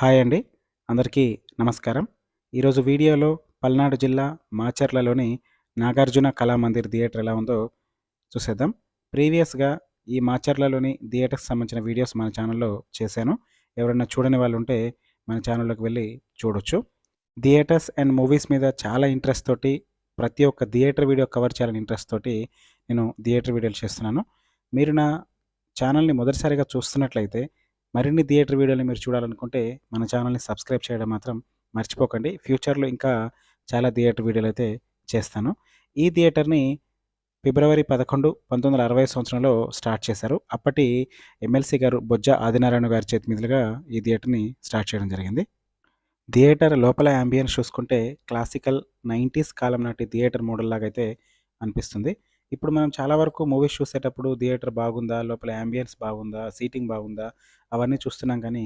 Hi అండి. అందరికీ నమస్కారం. ఈరోజు వీడియోలో పల్నాడు జిల్లా మాచర్లలోని నాగార్జున కళామందిర్ థియేటర్ ఎలా ఉందో చూసేద్దాం. ప్రీవియస్‌గా ఈ మాచర్లలోని థియేటర్‌కి సంబంధించిన వీడియోస్ మన ఛానల్‌లో చేశాను. ఎవరైనా చూడని వాళ్ళుంటే మన ఛానల్‌లోకి వెళ్ళి చూడొచ్చు. థియేటర్స్ అండ్ మూవీస్ మీద చాలా ఇంట్రెస్ట్ తోటి ప్రతి ఒక్క థియేటర్ వీడియో కవర్ చేయాలని ఇంట్రెస్ట్ తోటి నేను థియేటర్ వీడియోలు చేస్తున్నాను. మీరు నా ఛానల్‌ని మొదటిసారిగా చూస్తున్నట్లయితే మరిన్ని థియేటర్ వీడియోలు మీరు చూడాలనుకుంటే మన ఛానల్‌ని సబ్స్క్రైబ్ చేయడం మాత్రం మర్చిపోకండి. ఫ్యూచర్‌లో ఇంకా చాలా థియేటర్ వీడియోలైతే చేస్తాను. ఈ థియేటర్‌ని ఫిబ్రవరి 11, 1960 సంవత్సరంలో స్టార్ట్ చేశారు. అప్పటి ఎమ్మెల్సీ గారు బొజ్జ ఆదినారాయణ గారి చేతి మీదులుగా ఈ థియేటర్‌ని స్టార్ట్ చేయడం జరిగింది. థియేటర్ లోపల యాంబియన్స్ చూసుకుంటే క్లాసికల్ 90స్ కాలం నాటి థియేటర్ మోడల్‌లాగా అయితే అనిపిస్తుంది. ఇప్పుడు మనం చాలా వరకు మూవీస్ చూసేటప్పుడు థియేటర్ బాగుందా? లోపల యాంబియన్స్ బాగుందా? సీటింగ్ బాగుందా? అవన్నీ చూస్తున్నాం గానీ,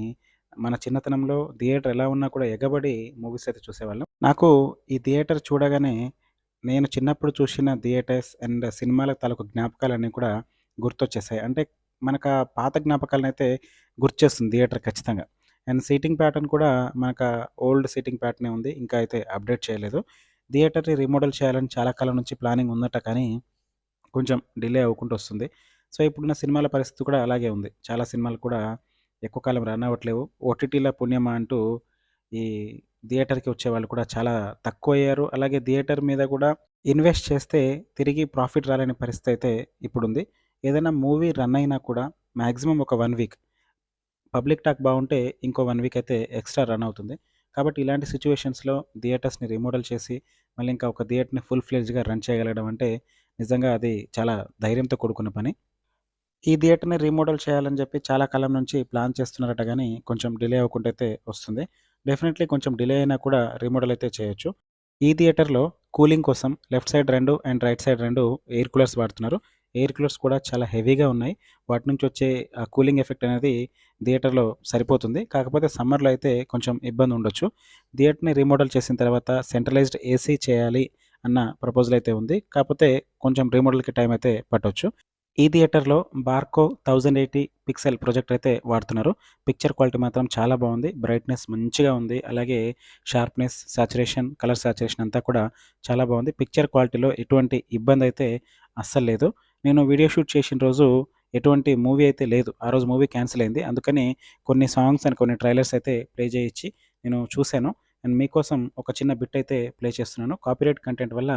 మన చిన్నతనంలో థియేటర్ ఎలా ఉన్నా కూడా ఎగబడి మూవీస్ అయితే చూసేవాళ్ళం. నాకు ఈ థియేటర్ చూడగానే నేను చిన్నప్పుడు చూసిన థియేటర్స్ అండ్ సినిమాల తాలూకు జ్ఞాపకాలన్నీ కూడా గుర్తొచ్చేసాయి. అంటే మనకా పాత జ్ఞాపకాలనైతే గుర్తు చేస్తుంది థియేటర్ ఖచ్చితంగా. అండ్ సీటింగ్ ప్యాటర్న్ కూడా మనకా ఓల్డ్ సీటింగ్ ప్యాటర్నే ఉంది. ఇంకా అయితే అప్‌డేట్ చేయలేదు. థియేటర్‌ని రీమోడల్ చేయాలని చాలా కాలం నుంచి ప్లానింగ్ ఉందట కానీ కొంచెం డిలే అవ్వుకుంటూ వస్తుంది. సో, ఇప్పుడున్న సినిమాల పరిస్థితి కూడా అలాగే ఉంది. చాలా సినిమాలు కూడా ఎక్కువ కాలం రన్ అవ్వట్లేవు. ఓటీటీల పుణ్యమా అంటూ ఈ థియేటర్‌కి వచ్చేవాళ్ళు కూడా చాలా తక్కువయ్యారు. అలాగే థియేటర్ మీద కూడా ఇన్వెస్ట్ చేస్తే తిరిగి ప్రాఫిట్ రాలేని పరిస్థితి అయితే ఇప్పుడుంది. ఏదైనా మూవీ రన్ అయినా కూడా మాక్సిమం ఒక 1 వీక్ పబ్లిక్ టాక్ బావుంటే ఇంకో 1 వీక్ అయితే ఎక్స్‌ట్రా రన్ అవుతుంది. కాబట్టి ఇలాంటి సిట్యుయేషన్స్‌లో థియేటర్స్‌ని రీమోడల్ చేసి మళ్ళీ ఇంకా ఒక థియేటర్‌ని ఫుల్ ఫ్లెడ్జ్‌గా రన్ చేయగలగడం అంటే నిజంగా అది చాలా ధైర్యంతో కూడుకున్న పని. ఈ థియేటర్‌ని రీమోడల్ చేయాలని చెప్పి చాలా కాలం నుంచి ప్లాన్ చేస్తున్నారట గానీ, కొంచెం డిలే అవ్వకుండా అయితే వస్తుంది. డెఫినెట్‌లీ కొంచెం డిలే అయినా కూడా రీమోడల్ అయితే చేయొచ్చు. ఈ థియేటర్‌లో కూలింగ్ కోసం left side 2 and right side 2 air coolers వాడుతున్నారు. ఎయిర్ కూలర్స్ కూడా చాలా హెవీగా ఉన్నాయి. వాటి నుంచి వచ్చే ఆ కూలింగ్ ఎఫెక్ట్ అనేది థియేటర్‌లో సరిపోతుంది. కాకపోతే సమ్మర్‌లో అయితే కొంచెం ఇబ్బంది ఉండొచ్చు. థియేటర్‌ని రీమోడల్ చేసిన తర్వాత సెంట్రలైజ్డ్ ఏసీ చేయాలి అన్న ప్రపోజల్ అయితే ఉంది. కాకపోతే కొంచెం రీమోడల్‌కి టైం అయితే పట్టొచ్చు. ఈ థియేటర్‌లో బార్కో 1080 పిక్సెల్ ప్రొజెక్టర్ అయితే వాడుతున్నారు. పిక్చర్ క్వాలిటీ మాత్రం చాలా బావుంది. బ్రైట్‌నెస్ మంచిగా ఉంది. అలాగే షార్ప్‌నెస్, సాచురేషన్, కలర్ సాచురేషన్ అంతా కూడా చాలా బావుంది. పిక్చర్ క్వాలిటీలో ఎటువంటి ఇబ్బందయితే అస్సలు లేదు. నేను వీడియో షూట్ చేసిన రోజు ఎటువంటి మూవీ అయితే లేదు. ఆ రోజు మూవీ క్యాన్సిల్ అయింది. అందుకని కొన్ని సాంగ్స్ అండ్ కొన్ని ట్రైలర్స్ అయితే ప్లే చేయించి నేను చూసాను. అండ్ మీకోసం ఒక చిన్న బిట్ అయితే ప్లే చేస్తున్నాను. కాపీరైట్ కంటెంట్ వల్ల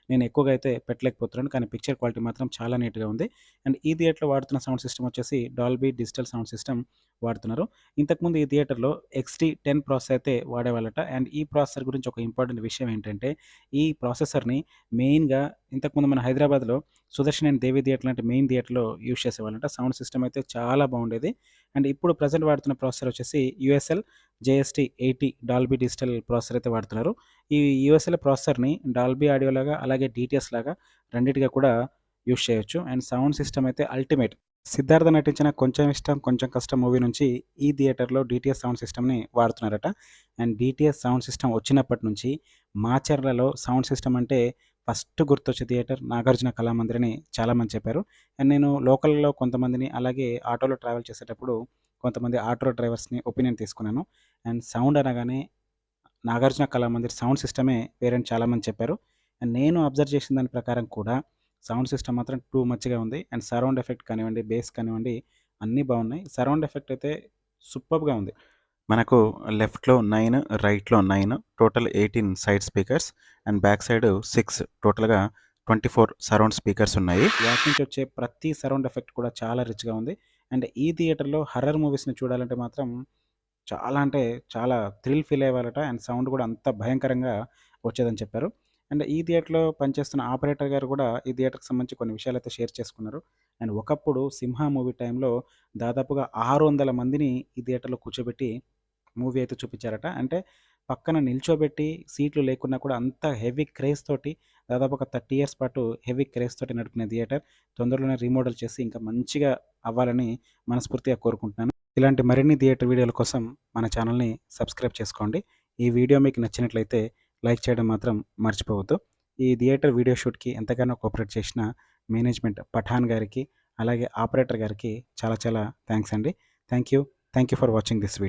నేను ఎక్కువగా అయితే పెట్టలేకపోతున్నాను. కానీ పిక్చర్ క్వాలిటీ మాత్రం చాలా నీట్‌గా ఉంది. అండ్ ఈ థియేటర్‌లో వాడుతున్న సౌండ్ సిస్టమ్ వచ్చేసి డాల్బీ డిజిటల్ సౌండ్ సిస్టమ్ వాడుతున్నారు. ఇంతకుముందు ఈ థియేటర్‌లో XT10 ప్రాసెసర్ అయితే వాడేవాళ్ళట. అండ్ ఈ ప్రాసెసర్ గురించి ఒక ఇంపార్టెంట్ విషయం ఏంటంటే, ఈ ప్రాసెసర్‌ని మెయిన్‌గా ఇంతకుముందు మన హైదరాబాద్‌లో సుదర్శన్ అండ్ దేవి థియేటర్ లాంటి మెయిన్ థియేటర్‌లో యూజ్ చేసేవాళ్ళంట. సౌండ్ సిస్టమ్ అయితే చాలా బాగుండేది. అండ్ ఇప్పుడు ప్రెజెంట్ వాడుతున్న ప్రాసెసర్ వచ్చేసి USL JST80 Dolby digital processor అయితే వాడుతున్నారు. ఈ యూఎస్ఎల్ ప్రాసెసర్‌ని డాల్బీ ఆడియో లాగా అలాగే డీటీఎస్ లాగా రెండిటిగా కూడా యూజ్ చేయొచ్చు. అండ్ సౌండ్ సిస్టమ్ అయితే అల్టిమేట్. సిద్ధార్థ నటించిన 'కొంచెం ఇష్టం కొంచెం కష్టం' మూవీ నుంచి ఈ థియేటర్‌లో డీటీఎస్ సౌండ్ సిస్టమ్‌ని వాడుతున్నారట. అండ్ డీటీఎస్ సౌండ్ సిస్టమ్ వచ్చినప్పటి నుంచి మాచర్లలో సౌండ్ సిస్టమ్ అంటే ఫస్ట్ గుర్తొచ్చే థియేటర్ నాగార్జున కళామందిర్ అని చాలామంది చెప్పారు. అండ్ నేను లోకల్‌లో కొంతమందిని అలాగే ఆటోలో ట్రావెల్ చేసేటప్పుడు కొంతమంది ఆటో డ్రైవర్స్‌ని ఒపీనియన్ తీసుకున్నాను. అండ్ సౌండ్ అనగానే నాగార్జున కళామందిర్ సౌండ్ సిస్టమే వేరని చాలామంది చెప్పారు. అండ్ నేను అబ్జర్వ్ చేసిన దాని ప్రకారం కూడా సౌండ్ సిస్టమ్ మాత్రం టూ మచ్‌గా ఉంది. అండ్ సరౌండ్ ఎఫెక్ట్ కానివ్వండి, బేస్ కానివ్వండి అన్నీ బాగున్నాయి. సరౌండ్ ఎఫెక్ట్ అయితే సూపర్బ్‌గా ఉంది. మనకు లెఫ్ట్‌లో 9, రైట్‌లో 9 total 18 side speakers and back side 6 టోటల్‌గా 24 సరౌండ్ స్పీకర్స్ ఉన్నాయి. వాటి నుంచి వచ్చే ప్రతి సరౌండ్ ఎఫెక్ట్ కూడా చాలా రిచ్‌గా ఉంది. అండ్ ఈ థియేటర్‌లో హర్రర్ మూవీస్‌ని చూడాలంటే మాత్రం చాలా అంటే చాలా థ్రిల్ ఫీల్ అయ్యేవాళ్ళట. అండ్ సౌండ్ కూడా అంత భయంకరంగా వచ్చేదని చెప్పారు. అండ్ ఈ థియేటర్‌లో పనిచేస్తున్న ఆపరేటర్ గారు కూడా ఈ థియేటర్‌కి సంబంధించి కొన్ని విషయాలైతే షేర్ చేసుకున్నారు. అండ్ ఒకప్పుడు 'సింహ' మూవీ టైంలో దాదాపుగా 600 మందిని ఈ థియేటర్‌లో కూర్చోబెట్టి మూవీ అయితే చూపిచ్చారట. అంటే పక్కన నిల్చోబెట్టి సీట్లు లేకున్నా కూడా అంత హెవీ క్రేజ్ తోటి దాదాపు ఒక 30 ఇయర్స్ పాటు హెవీ క్రేజ్ తోటి నడిపిన థియేటర్ తొందరలోనే రీమోడల్ చేసి ఇంకా మంచిగా అవ్వాలని మనస్ఫూర్తిగా కోరుకుంటున్నాను. ఇలాంటి మరిన్ని థియేటర్ వీడియోల కోసం మన ఛానల్‌ని సబ్స్క్రైబ్ చేసుకోండి. ఈ వీడియో మీకు నచ్చినట్లయితే లైక్ చేయడం మాత్రం మర్చిపోవద్దు. ఈ థియేటర్ వీడియో షూట్‌కి ఎంతగానో కోఆపరేట్ చేసిన మేనేజ్మెంట్ పఠాన్ గారికి, అలాగే ఆపరేటర్ గారికి చాలా చాలా థాంక్స్ అండి. Thank you. Thank you for watching this video.